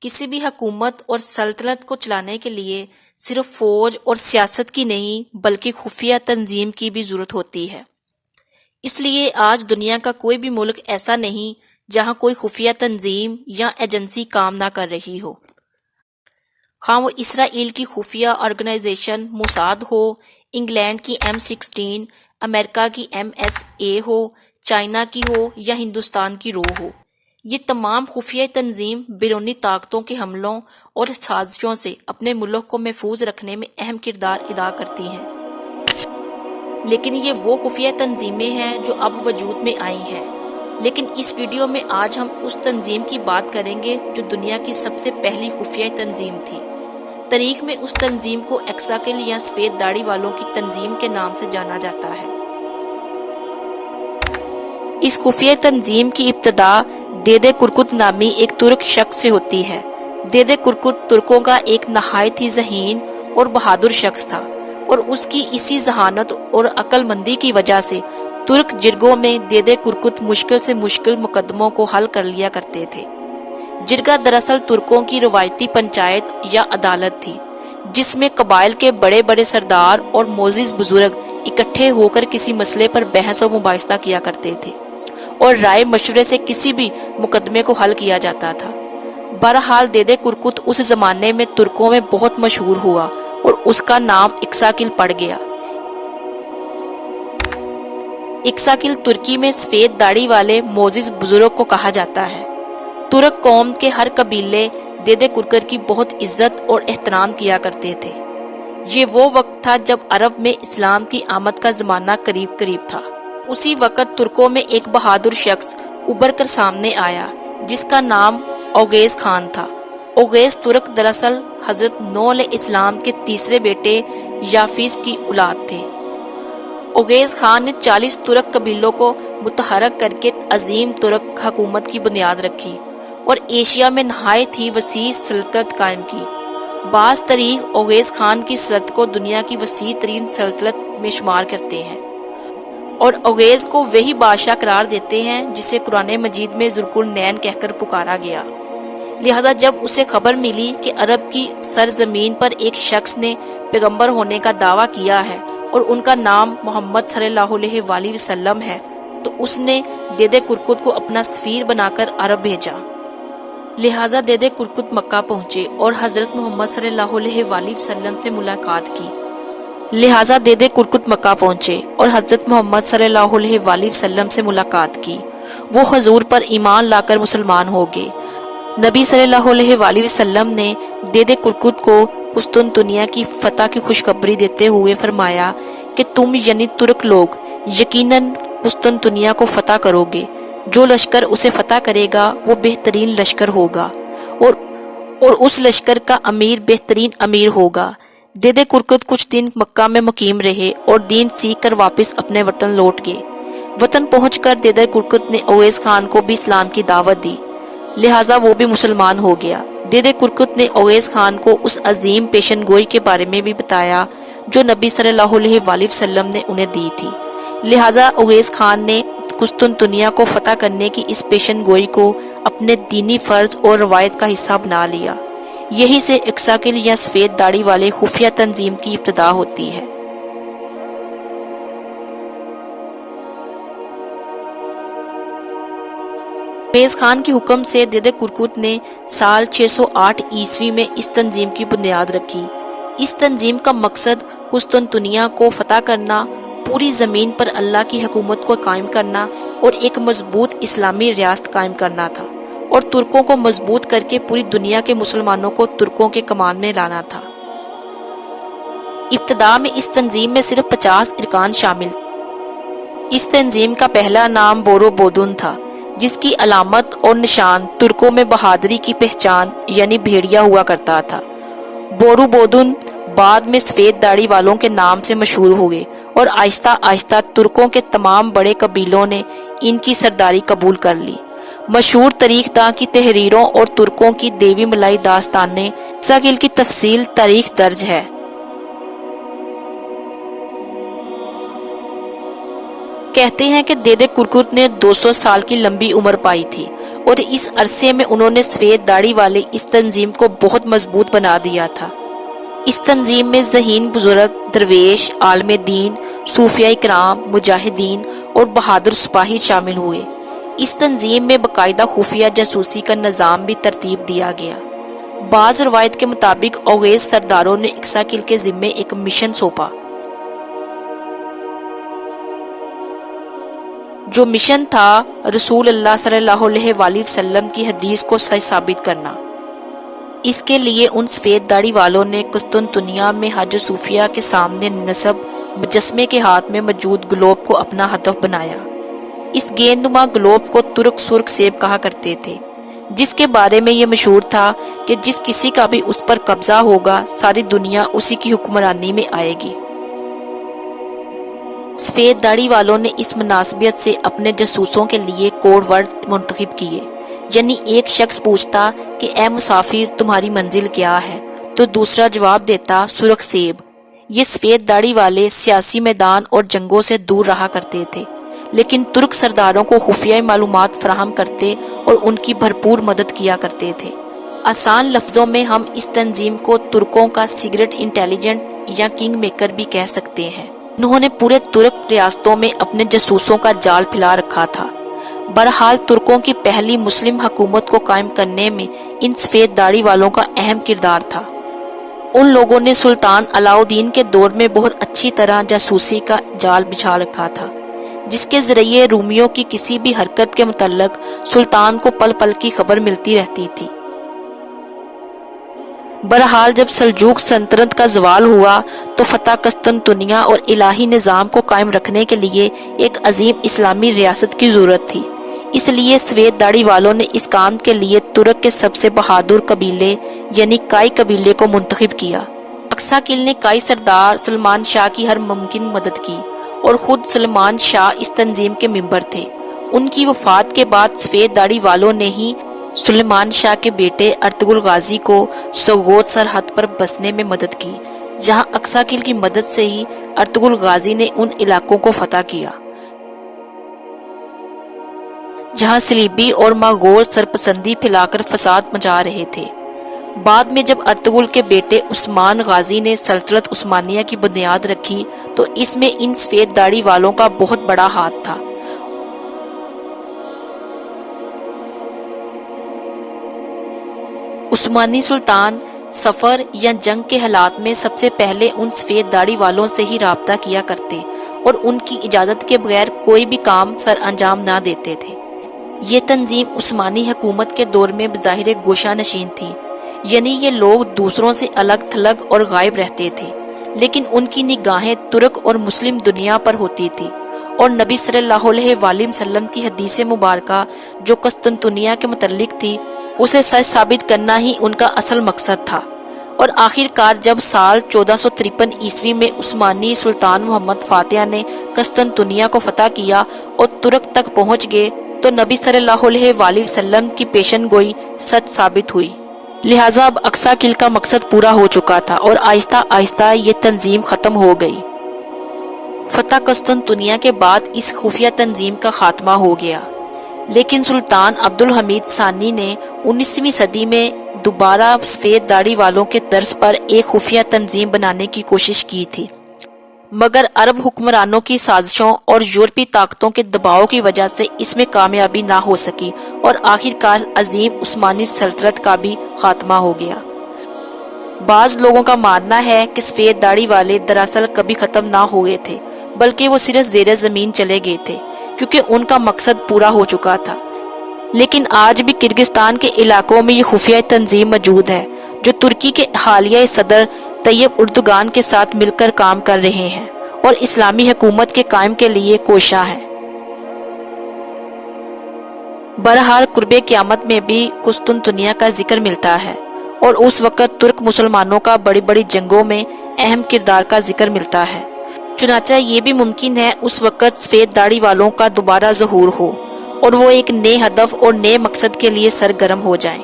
کسی بھی حکومت اور سلطنت کو چلانے کے لیے صرف فوج اور سیاست کی نہیں بلکہ خفیہ تنظیم کی بھی ضرورت ہوتی ہے۔ اس لیے آج دنیا کا کوئی بھی ملک ایسا نہیں جہاں کوئی خفیہ تنظیم یا ایجنسی کام نہ کر رہی ہو، خواہ وہ اسرائیل کی خفیہ آرگنائزیشن موساد ہو، انگلینڈ کی M16، امریکہ کی MSA ہو، چائنا کی ہو یا ہندوستان کی رو ہو۔ یہ تمام خفیہ تنظیم بیرونی طاقتوں کے حملوں اور سازشوں سے اپنے ملک کو محفوظ رکھنے میں اہم کردار ادا کرتی ہیں، لیکن یہ وہ خفیہ تنظیمیں ہیں جو اب وجود میں آئی ہیں۔ لیکن اس ویڈیو میں آج ہم اس تنظیم کی بات کریں گے جو دنیا کی سب سے پہلی خفیہ تنظیم تھی۔ تاریخ میں اس تنظیم کو ایکساکل یا سفید داڑھی والوں کی تنظیم کے نام سے جانا جاتا ہے۔ اس خفیہ تنظیم کی ابتدا دیدے کرکت نامی ایک ترک شخص سے ہوتی ہے۔ دیدے کرکت ترکوں کا ایک نہایت ہی ذہین اور بہادر شخص تھا، اور اس کی اسی ذہانت اور عقل مندی کی وجہ سے ترک جرگوں میں دیدے کرکت مشکل سے مشکل مقدموں کو حل کر لیا کرتے تھے۔ جرگہ دراصل ترکوں کی روایتی پنچایت یا عدالت تھی، جس میں قبائل کے بڑے بڑے سردار اور معزز بزرگ اکٹھے ہو کر کسی مسئلے پر بحث و مباحثہ کیا کرتے تھے، اور رائے مشورے سے کسی بھی مقدمے کو حل کیا جاتا تھا۔ بہرحال دیدے کرکت اس زمانے میں ترکوں میں بہت مشہور ہوا اور اس کا نام ایکساکل پڑ گیا۔ ایکساکل ترکی میں سفید داڑھی والے معزز بزرگ کو کہا جاتا ہے۔ ترک قوم کے ہر قبیلے دیدے کرکت کی بہت عزت اور احترام کیا کرتے تھے۔ یہ وہ وقت تھا جب عرب میں اسلام کی آمد کا زمانہ قریب قریب تھا۔ اسی وقت ترکوں میں ایک بہادر شخص ابھر کر سامنے آیا جس کا نام اوغیز خان تھا۔ اوغیز ترک دراصل حضرت نوح علیہ السلام کے تیسرے بیٹے یافیس کی اولاد تھے۔ اوغیز خان نے 40 ترک قبیلوں کو متحرک کر کے عظیم ترک حکومت کی بنیاد رکھی اور ایشیا میں نہایت ہی وسیع سلطنت قائم کی۔ بعض تاریخ اوغیز خان کی سلطنت کو دنیا کی وسیع ترین سلطنت میں شمار کرتے ہیں، اور اوغیز کو وہی بادشاہ قرار دیتے ہیں جسے قرآن مجید میں ذوالقرنین کہہ کر پکارا گیا۔ لہذا جب اسے خبر ملی کہ عرب کی سرزمین پر ایک شخص نے پیغمبر ہونے کا دعویٰ کیا ہے اور ان کا نام محمد صلی اللہ علیہ وآلہ وسلم ہے، تو اس نے دیدے کرکت کو اپنا سفیر بنا کر عرب بھیجا۔ لہذا دیدے کرکت مکہ پہنچے اور حضرت محمد صلی اللہ علیہ وآلہ وسلم سے ملاقات کی۔ وہ حضور پر ایمان لا کر مسلمان ہو گئے۔ نبی صلی اللہ علیہ وآلہ وسلم نے دیدے کرکت کو قسطنطنیہ کی فتح کی خوشخبری دیتے ہوئے فرمایا کہ تم یعنی ترک لوگ یقیناً قسطنطنیہ کو فتح کرو گے۔ جو لشکر اسے فتح کرے گا وہ بہترین لشکر ہوگا، اور اس لشکر کا امیر بہترین امیر ہوگا۔ دیدے کرکت کچھ دن مکہ میں مقیم رہے اور دین سیکھ کر واپس اپنے وطن لوٹ گئے۔ وطن پہنچ کر دیدے کرکت نے اوغیز خان کو بھی اسلام کی دعوت دی، لہٰذا وہ بھی مسلمان ہو گیا۔ دیدے کرکت نے اوغیز خان کو اس عظیم پیشن گوئی کے بارے میں بھی بتایا جو نبی صلی اللہ علیہ وآلہ وسلم نے انہیں دی تھی۔ لہٰذا اوغیز خان نے قسطنطنیہ کو فتح کرنے کی اس پیشن گوئی کو اپنے دینی فرض اور روایت کا حصہ بنا لیا۔ یہی سے ایکساکل یا سفید داڑھی والے خفیہ تنظیم کی ابتدا ہوتی ہے۔ اوغیز خان کے حکم سے دیدے کرکت نے سال 608 عیسوی میں اس تنظیم کی بنیاد رکھی۔ اس تنظیم کا مقصد قسطنطنیہ کو فتح کرنا، پوری زمین پر اللہ کی حکومت کو قائم کرنا اور ایک مضبوط اسلامی ریاست قائم کرنا تھا، اور ترکوں کو مضبوط کر کے پوری دنیا کے مسلمانوں کو ترکوں کے کمان میں لانا تھا۔ ابتدا میں اس تنظیم میں صرف 50 ارکان شامل تھے۔ اس تنظیم کا پہلا نام بورو بودن تھا، جس کی علامت اور نشان ترکوں میں بہادری کی پہچان یعنی بھیڑیا ہوا کرتا تھا۔ بورو بودن بعد میں سفید داڑھی والوں کے نام سے مشہور ہوئے، اور آہستہ آہستہ ترکوں کے تمام بڑے قبیلوں نے ان کی سرداری قبول کر لی۔ مشہور تاریخ داں کی تحریروں اور ترکوں کی دیوی ملائی داستانیں ایکساکل کی تفصیل تاریخ درج ہے۔ کہتے ہیں کہ دیدے کرکت نے 200 سال کی لمبی عمر پائی تھی، اور اس عرصے میں انہوں نے سفید داڑھی والے اس تنظیم کو بہت مضبوط بنا دیا تھا۔ اس تنظیم میں ذہین بزرگ، درویش، عالم دین، صوفیاء کرام، مجاہدین اور بہادر سپاہی شامل ہوئے۔ اس تنظیم میں باقاعدہ خفیہ جاسوسی کا نظام بھی ترتیب دیا گیا۔ بعض روایت کے مطابق اویس سرداروں نے اکساکیل کے ذمے ایک مشن سونپا، جو مشن تھا رسول اللہ صلی اللہ علیہ وآلہ وسلم کی حدیث کو سچ ثابت کرنا۔ اس کے لیے ان سفید داڑھی والوں نے قسطنطنیہ میں حاج صوفیہ کے سامنے نصب مجسمے کے ہاتھ میں موجود گلوب کو اپنا ہدف بنایا۔ اس گیندنما گلوب کو ترک سرخ سیب کہا کرتے تھے، جس کے بارے میں یہ مشہور تھا کہ جس کسی کا بھی اس پر قبضہ ہوگا ساری دنیا اسی کی حکمرانی میں آئے گی۔ سفید داڑھی والوں نے اس مناسبت سے اپنے جاسوسوں کے لیے کوڈ ورڈ منتخب کیے، یعنی ایک شخص پوچھتا کہ اے مسافر تمہاری منزل کیا ہے، تو دوسرا جواب دیتا سرخ سیب۔ یہ سفید داڑھی والے سیاسی میدان اور جنگوں سے دور رہا کرتے تھے، لیکن ترک سرداروں کو خفیہ معلومات فراہم کرتے اور ان کی بھرپور مدد کیا کرتے تھے۔ آسان لفظوں میں ہم اس تنظیم کو ترکوں کا سیکرٹ انٹیلیجنٹ یا کنگ میکر بھی کہہ سکتے ہیں۔ انہوں نے پورے ترک ریاستوں میں اپنے جاسوسوں کا جال پھیلا رکھا تھا۔ بہرحال ترکوں کی پہلی مسلم حکومت کو قائم کرنے میں ان سفید داڑھی والوں کا اہم کردار تھا۔ ان لوگوں نے سلطان علاء الدین کے دور میں بہت اچھی طرح جاسوسی کا جال بچھا رکھا تھا، جس کے ذریعے رومیوں کی کسی بھی حرکت کے متعلق سلطان کو پل پل کی خبر ملتی رہتی تھی۔ بہرحال جب سلجوق سلطنت کا زوال ہوا تو فتح قسطنطنیہ اور الہی نظام کو قائم رکھنے کے لیے ایک عظیم اسلامی ریاست کی ضرورت تھی۔ اس لیے سفید داڑھی والوں نے اس کام کے لیے ترک کے سب سے بہادر قبیلے یعنی کائی قبیلے کو منتخب کیا۔ اکساکیل نے کائی سردار سلمان شاہ کی ہر ممکن مدد کی اور خود سلمان شاہ اس تنظیم کے ممبر تھے۔ ان کی وفات کے بعد سفید داڑھی والوں نے ہی سلیمان شاہ کے بیٹے ارطغرل غازی کو سوغوت سرحد پر بسنے میں مدد کی، جہاں اکساکیل کی مدد سے ہی ارطغرل غازی نے ان علاقوں کو فتح کیا جہاں صلیبی اور مغول سرپسندی پھیلا کر فساد مچا رہے تھے۔ بعد میں جب ارطغرل کے بیٹے عثمان غازی نے سلطنت عثمانیہ کی بنیاد رکھی تو اس میں ان سفید داڑھی والوں کا بہت بڑا ہاتھ تھا۔ عثمانی سلطان سفر یا جنگ کے حالات میں سب سے پہلے ان سفید داڑھی والوں سے ہی رابطہ کیا کرتے اور ان کی اجازت کے بغیر کوئی بھی کام سر انجام نہ دیتے تھے۔ یہ تنظیم عثمانی حکومت کے دور میں بظاہر گوشہ نشین تھی، یعنی یہ لوگ دوسروں سے الگ تھلگ اور غائب رہتے تھے، لیکن ان کی نگاہیں ترک اور مسلم دنیا پر ہوتی تھی، اور نبی صلی اللہ علیہ وآلہ وسلم کی حدیث مبارکہ جو قسطنطنیہ کے متعلق تھی اسے سچ ثابت کرنا ہی ان کا اصل مقصد تھا۔ اور آخر کار جب سال 1453 عیسوی میں عثمانی سلطان محمد فاتح نے قسطنطنیہ کو فتح کیا اور ترک تک پہنچ گئے تو نبی صلی اللہ علیہ وآلہ وسلم کی پیشن گوئی سچ ثابت ہوئی۔ لہٰذا اب اکساکیل کا مقصد پورا ہو چکا تھا اور آہستہ آہستہ یہ تنظیم ختم ہو گئی۔ فتح قسطنطنیہ کے بعد اس خفیہ تنظیم کا خاتمہ ہو گیا، لیکن سلطان عبد الحمید ثانی نے 19ویں صدی میں دوبارہ سفید داڑھی والوں کے طرز پر ایک خفیہ تنظیم بنانے کی کوشش کی تھی، مگر عرب حکمرانوں کی سازشوں اور یورپی طاقتوں کے دباؤ کی وجہ سے اس میں کامیابی نہ ہو سکی اور آخر کار عظیم عثمانی سلطنت کا بھی خاتمہ ہو گیا۔ بعض لوگوں کا ماننا ہے کہ سفید داڑھی والے دراصل کبھی ختم نہ ہوئے تھے، بلکہ وہ صرف زیر زمین چلے گئے تھے کیونکہ ان کا مقصد پورا ہو چکا تھا۔ لیکن آج بھی کرگستان کے علاقوں میں یہ خفیہ تنظیم موجود ہے جو ترکی کے حالیہ صدر طیب اردوغان کے ساتھ مل کر کام کر رہے ہیں اور اسلامی حکومت کے قائم کے لیے کوشاں ہیں۔ بہرحال قرب قیامت میں بھی قسطنطنیہ کا ذکر ملتا ہے اور اس وقت ترک مسلمانوں کا بڑی بڑی جنگوں میں اہم کردار کا ذکر ملتا ہے۔ چنانچہ یہ بھی ممکن ہے اس وقت سفید داڑھی والوں کا دوبارہ ظہور ہو اور وہ ایک نئے ہدف اور نئے مقصد کے لیے سرگرم ہو جائیں۔